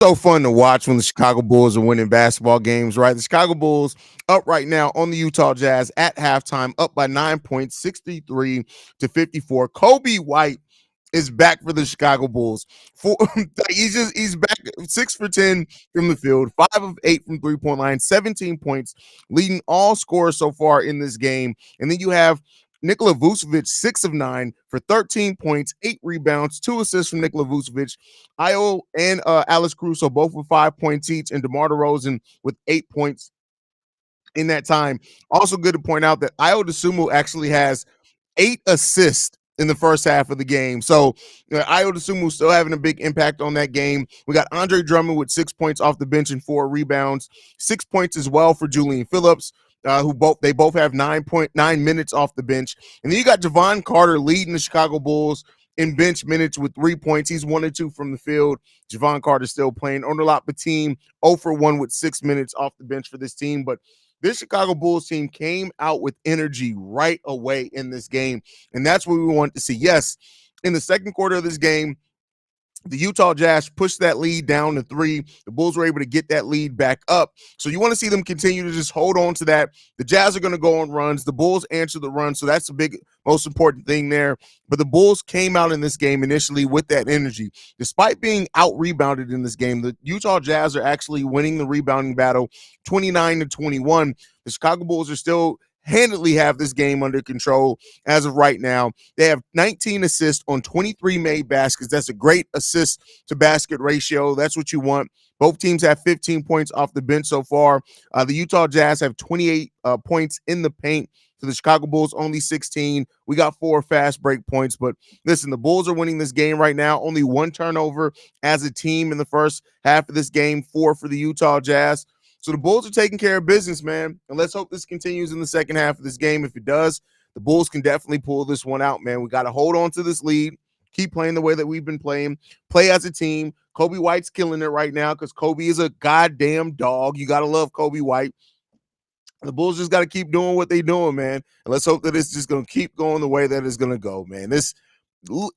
So fun to watch when the Chicago Bulls are winning basketball games, right? The Chicago Bulls up right now on the Utah Jazz at halftime, up by 9 points, 63-54. Kobe White is back for the Chicago Bulls. He's back 6 for 10 from the field, 5 of 8 from 3-point line, 17 points, leading all scorers so far in this game. And then you have Nikola Vucevic, 6 of 9 for 13 points, 8 rebounds, 2 assists from Nikola Vucevic. Io and Alex Caruso both with 5 points each, and DeMar DeRozan with 8 points in that time. Also, good to point out that Io DeSumo actually has 8 assists in the first half of the game. So, Io DeSumo still having a big impact on that game. We got Andre Drummond with 6 points off the bench and 4 rebounds, 6 points as well for Julian Phillips. Who both have 9.9 minutes off the bench. And then you got Javon Carter leading the Chicago Bulls in bench minutes with 3 points. He's 1 of 2 from the field. Javon Carter still playing. Onuralp team 0 for 1 with 6 minutes off the bench for this team. But this Chicago Bulls team came out with energy right away in this game. And that's what we want to see. Yes, in the second quarter of this game, the Utah Jazz pushed that lead down to 3. The Bulls were able to get that lead back up. So you want to see them continue to just hold on to that. The Jazz are going to go on runs. The Bulls answer the run. So that's the big, most important thing there. But the Bulls came out in this game initially with that energy. Despite being out-rebounded in this game, the Utah Jazz are actually winning the rebounding battle 29-21. The Chicago Bulls are still handily have this game under control as of right now. They have 19 assists on 23 made baskets. That's a great assist to basket ratio. That's what you want. Both teams have 15 points off the bench so far. The Utah Jazz have 28 points in the paint. So the Chicago Bulls only 16. We got 4 fast break points. But listen, the Bulls are winning this game right now. Only 1 turnover as a team in the first half of this game, 4 for the Utah Jazz. So the Bulls are taking care of business, man. And let's hope this continues in the second half of this game. If it does, the Bulls can definitely pull this one out, man. We got to hold on to this lead, keep playing the way that we've been playing, play as a team. Kobe White's killing it right now because Kobe is a goddamn dog. You got to love Kobe White. The Bulls just got to keep doing what they're doing, man. And let's hope that it's just going to keep going the way that it's going to go, man. This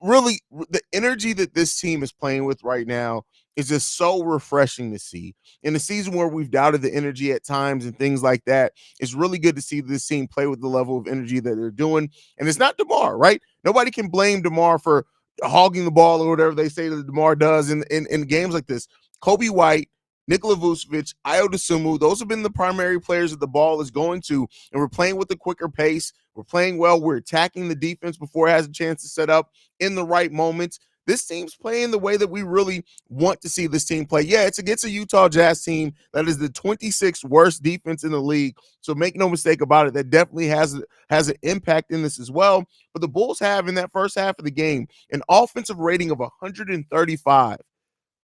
really, the energy that this team is playing with right now is just so refreshing to see. In a season where we've doubted the energy at times and things like that, it's really good to see this team play with the level of energy that they're doing. And it's not DeMar, right? Nobody can blame DeMar for hogging the ball or whatever they say that DeMar does in games like this. Kobe White, Nikola Vucevic, Io DeSumo, those have been the primary players that the ball is going to, and we're playing with a quicker pace. We're playing well. We're attacking the defense before it has a chance to set up in the right moments. This team's playing the way that we really want to see this team play. Yeah, it's against a Utah Jazz team that is the 26th worst defense in the league. So make no mistake about it, that definitely has an impact in this as well. But the Bulls have, in that first half of the game, an offensive rating of 135.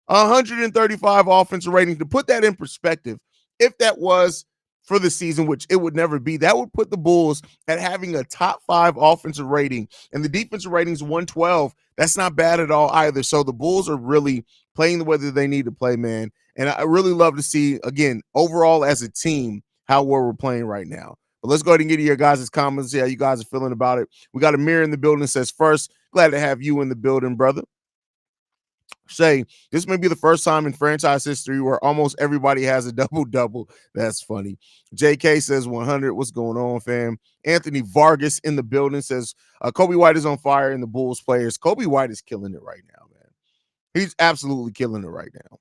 135 offensive rating. To put that in perspective, if that was for the season, which it would never be, that would put the Bulls at having a top 5 offensive rating, and the defensive rating is 112. That's not bad at all either. So the Bulls are really playing the way that they need to play, man. And I really love to see, again, overall as a team, how well we're playing right now. But let's go ahead and get to your guys' comments, see how you guys are feeling about it. We got Amir in the building, says, first, glad to have you in the building, brother. Say, this may be the first time in franchise history where almost everybody has a double-double. That's funny. JK says 100. What's going on, fam? Anthony Vargas in the building says, Kobe White is on fire in the Bulls players. Kobe White is killing it right now, man. He's absolutely killing it right now.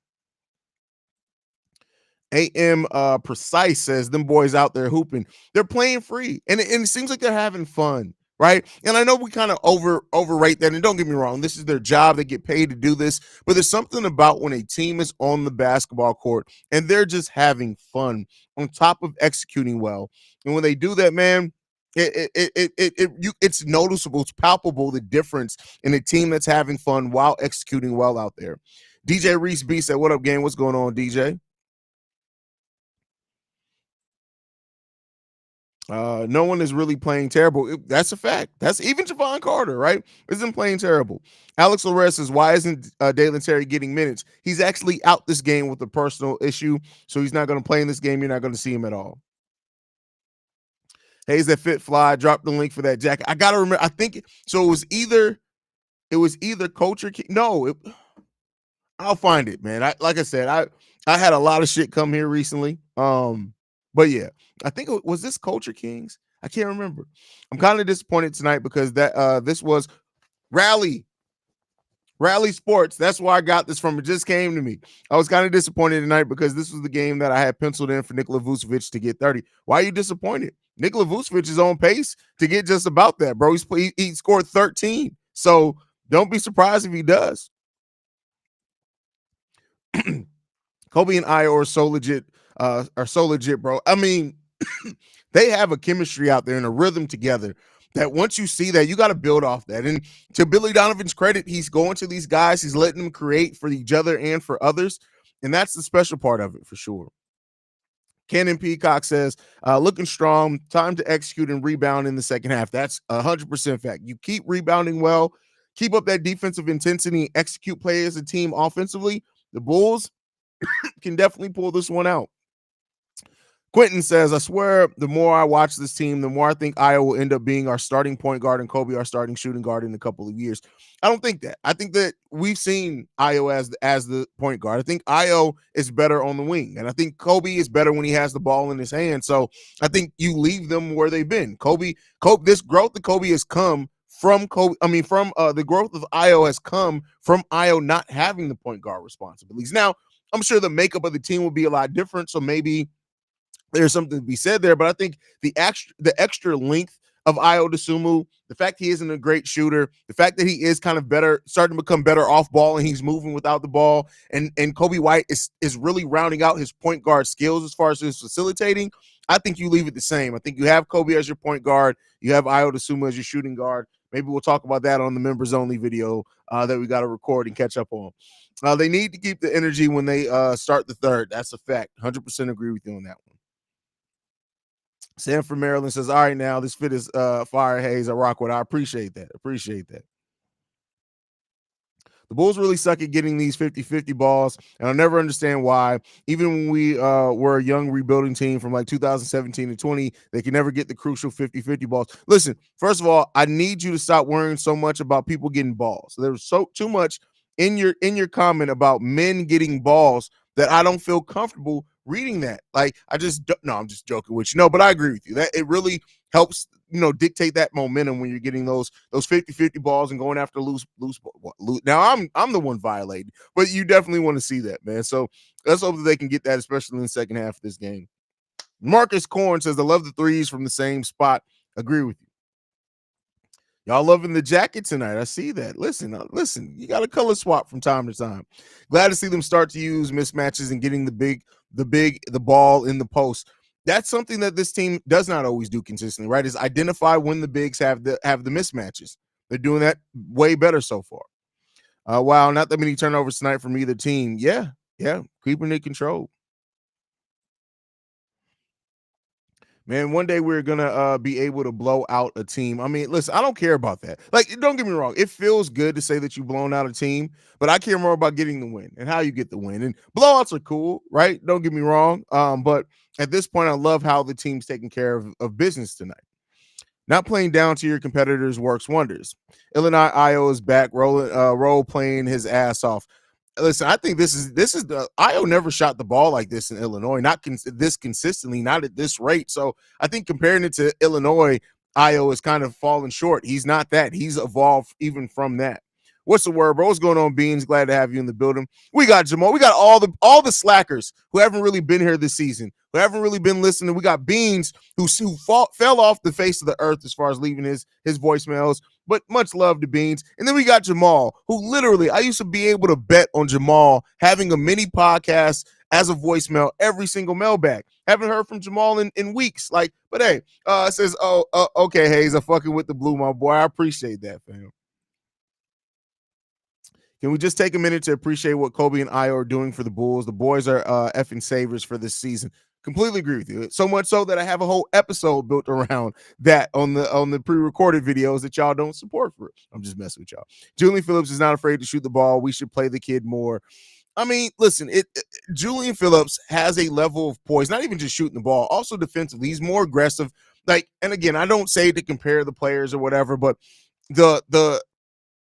AM Precise says, them boys out there hooping. They're playing free, and it seems like they're having fun. Right. And I know we kind of overrate that. And don't get me wrong, this is their job. They get paid to do this. But there's something about when a team is on the basketball court and they're just having fun on top of executing well. And when they do that, man, it's noticeable. It's palpable, the difference in a team that's having fun while executing well out there. DJ Reese B said, what up, gang? What's going on, DJ? No one is really playing terrible. That's a fact. That's even Javon Carter, right? Isn't playing terrible. Alex Lores says, why isn't Dalen Terry getting minutes? He's actually out this game with a personal issue, so he's not going to play in this game. You're not going to see him at all. Haize that fit fly. Drop the link for that jacket. I got to remember. I think so. It was either Coach or King. No, I'll find it, man. Like I said, I had a lot of shit come here recently. But yeah, I think was this Culture Kings? I can't remember. I'm kind of disappointed tonight because this was Rally Sports. That's where I got this from. It just came to me. I was kind of disappointed tonight because this was the game that I had penciled in for Nikola Vucevic to get 30. Why are you disappointed? Nikola Vucevic is on pace to get just about that, bro. He scored 13. So don't be surprised if he does. Kobe and I are so legit, bro. I mean, they have a chemistry out there and a rhythm together that once you see that, you got to build off that. And to Billy Donovan's credit, he's going to these guys, he's letting them create for each other and for others. And that's the special part of it for sure. Cannon Peacock says, looking strong, time to execute and rebound in the second half. That's 100% fact. You keep rebounding well, keep up that defensive intensity, execute play as a team offensively. The Bulls can definitely pull this one out. Quentin says, I swear, the more I watch this team, the more I think Io will end up being our starting point guard and Kobe our starting shooting guard in a couple of years. I don't think that. I think that we've seen Io as the point guard. I think Io is better on the wing, and I think Kobe is better when he has the ball in his hand. So I think you leave them where they've been. Kobe, this growth that Kobe has come from Kobe. I mean, from the growth of Io has come from Io not having the point guard responsibilities. Now, I'm sure the makeup of the team will be a lot different. So maybe there's something to be said there, but I think the extra length of Io DeSumo, the fact he isn't a great shooter, the fact that he is kind of better, starting to become better off ball and he's moving without the ball, and Kobe White is really rounding out his point guard skills as far as his facilitating. I think you leave it the same. I think you have Kobe as your point guard, you have Io DeSumo as your shooting guard. Maybe we'll talk about that on the members only video that we got to record and catch up on. They need to keep the energy when they start the third. That's a fact. 100% agree with you on that one. Sanford, Maryland says, all right, now this fit is fire, Haize. I rock with it. I appreciate that. The Bulls really suck at getting these 50-50 balls, and I'll never understand why. Even when we were a young rebuilding team from like 2017 to 20, they can never get the crucial 50-50 balls. Listen, first of all, I need you to stop worrying so much about people getting balls. There's too much in your comment about men getting balls that I don't feel comfortable reading that. Like, I'm just joking with you. No, but I agree with you. That it really helps, dictate that momentum when you're getting those 50-50 balls and going after loose. Now I'm the one violating, but you definitely want to see that, man. So let's hope that they can get that, especially in the second half of this game. Marcus Korn says, I love the threes from the same spot. Agree with you. Y'all loving the jacket tonight. I see that. Listen, you got a color swap from time to time. Glad to see them start to use mismatches and getting the ball in the post. That's something that this team does not always do consistently, right? Is identify when the bigs have the mismatches. They're doing that way better so far. Wow, not that many turnovers tonight from either team. Yeah, keeping it controlled. Man, one day we're gonna be able to blow out a team. I mean, listen, I don't care about that. Like, don't get me wrong, it feels good to say that you've blown out a team, but I care more about getting the win and how you get the win. And blowouts are cool, right? Don't get me wrong. But at this point, I love how the team's taking care of business tonight. Not playing down to your competitors works wonders. Illinois Io is back, role playing his ass off. Listen, I think this is the Io never shot the ball like this in Illinois, not this consistently, not at this rate. So I think comparing it to Illinois, Io is kind of falling short. He's not that. He's evolved even from that. What's the word, bro? What's going on, Beans? Glad to have you in the building. We got Jamal. We got all the slackers who haven't really been here this season, who haven't really been listening. We got Beans who fell off the face of the earth as far as leaving his voicemails. But much love to Beans. And then we got Jamal, who literally, I used to be able to bet on Jamal having a mini podcast as a voicemail every single mailbag. Haven't heard from Jamal in weeks. But hey, it says, okay, Haize, I'm fucking with the blue, my boy. I appreciate that, fam. Can we just take a minute to appreciate what Kobe and Io are doing for the Bulls? The boys are effing savers for this season. Completely agree with you. So much so that I have a whole episode built around that on the pre-recorded videos that y'all don't support for. I'm just messing with y'all. Julian Phillips is not afraid to shoot the ball. We should play the kid more. I mean, listen, Julian Phillips has a level of poise, not even just shooting the ball, also defensively. He's more aggressive. And again, I don't say to compare the players or whatever, but the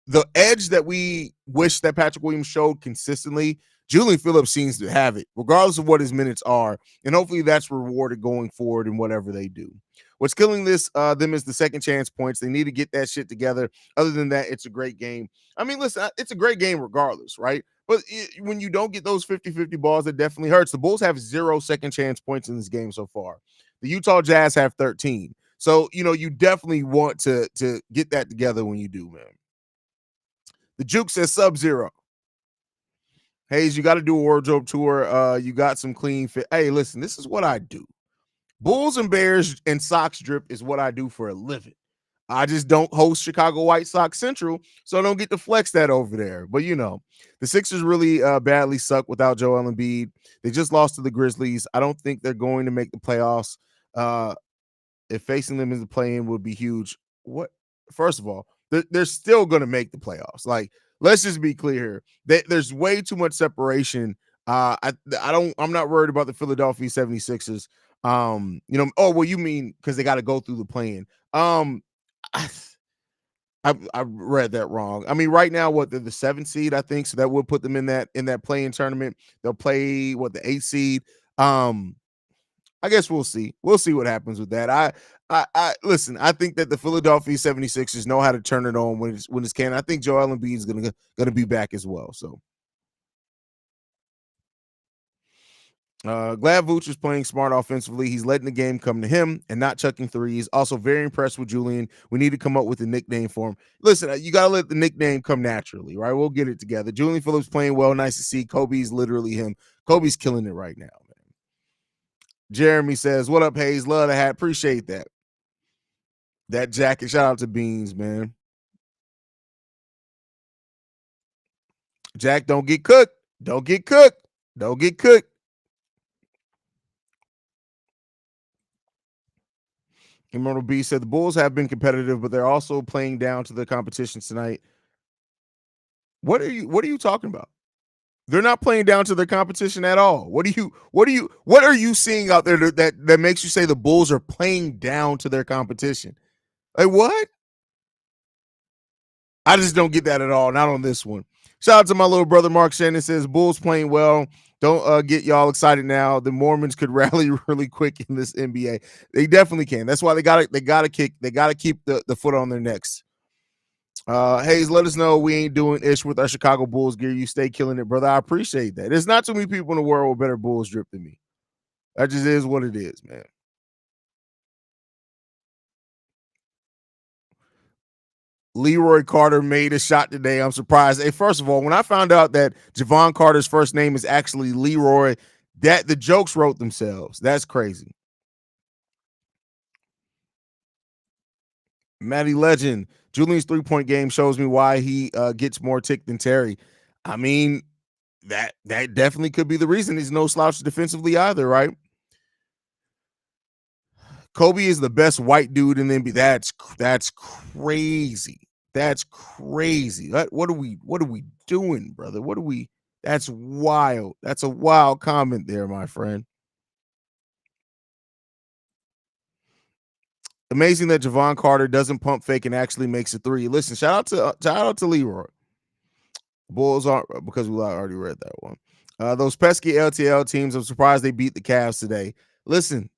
the edge that we wish that Patrick Williams showed consistently, Julian Phillips seems to have it, regardless of what his minutes are, and hopefully that's rewarded going forward in whatever they do. What's killing them is the second chance points. They need to get that shit together. Other than that, it's a great game. I mean, listen, it's a great game regardless, right? But when you don't get those 50-50 balls, it definitely hurts. The Bulls have 0 second chance points in this game so far. The Utah Jazz have 13. So, you definitely want to get that together when you do, man. The Juke says Sub-Zero. Haize, you got to do a wardrobe tour. You got some clean fit. Hey, listen, this is what I do. Bulls and Bears and Sox drip is what I do for a living. I just don't host Chicago White Sox Central, so I don't get to flex that over there. But, the Sixers really badly suck without Joel Embiid. They just lost to the Grizzlies. I don't think they're going to make the playoffs. If facing them in the play-in would be huge. What? First of all, they're still going to make the playoffs. Like, let's just be clear here. There's way too much separation. I'm not worried about the Philadelphia 76ers. You mean because they got to go through the play-in. I read that wrong. I mean, right now, they're the 7th seed, I think, so that would put them in that play-in tournament. They'll play the 8th seed. I guess we'll see. We'll see what happens with that. I listen. I think that the Philadelphia 76ers know how to turn it on when it's can. I think Joel Embiid is gonna be back as well. So, glad Vooch is playing smart offensively. He's letting the game come to him and not chucking threes. Also, very impressed with Julian. We need to come up with a nickname for him. Listen, you got to let the nickname come naturally, right? We'll get it together. Julian Phillips playing well. Nice to see. Kobe's literally him. Kobe's killing it right now. Jeremy says, what up, Haize? Love the hat. Appreciate that. That jacket. Shout out to Beans, man. Jack, don't get cooked. Don't get cooked. Don't get cooked. Immortal B said the Bulls have been competitive, but they're also playing down to the competition tonight. What are you talking about? They're not playing down to their competition at all. What are you seeing out there that makes you say the Bulls are playing down to their competition? Like what? I just don't get that at all. Not on this one. Shout out to my little brother Mark Shannon says Bulls playing well. Don't get y'all excited now. The Mormons could rally really quick in this NBA. They definitely can. That's why they got to keep the foot on their necks. Haize, let us know we ain't doing ish with our Chicago Bulls gear. You stay killing it, brother. I appreciate that. There's not too many people in the world with better Bulls drip than me. That just is what it is, man. Leroy Carter made a shot today. I'm surprised. Hey, first of all, when I found out that Javon Carter's first name is actually Leroy, that the jokes wrote themselves. That's crazy. Matty Legend, Julian's 3-point game shows me why he gets more tick than Terry. I mean, that definitely could be the reason. He's no slouch defensively either, right? Kobe is the best white dude in the NBA. That's crazy. That's crazy. What are we doing, brother? That's wild. That's a wild comment there, my friend. Amazing that Javon Carter doesn't pump fake and actually makes a three. Listen, shout out to Leroy. Bulls aren't, because we already read that one. Those pesky LTL teams, I'm surprised they beat the Cavs today. Listen,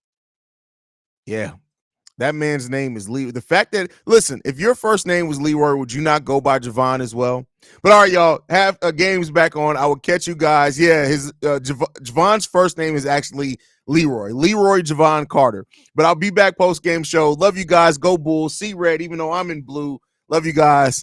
yeah, that man's name is Leroy. The fact that, listen, if your first name was Leroy, would you not go by Javon as well? But all right, y'all, have games back on. I will catch you guys. Yeah, his Javon's first name is actually Leroy Javon Carter. But I'll be back post-game show. Love you guys. Go Bulls. See red, even though I'm in blue. Love you guys.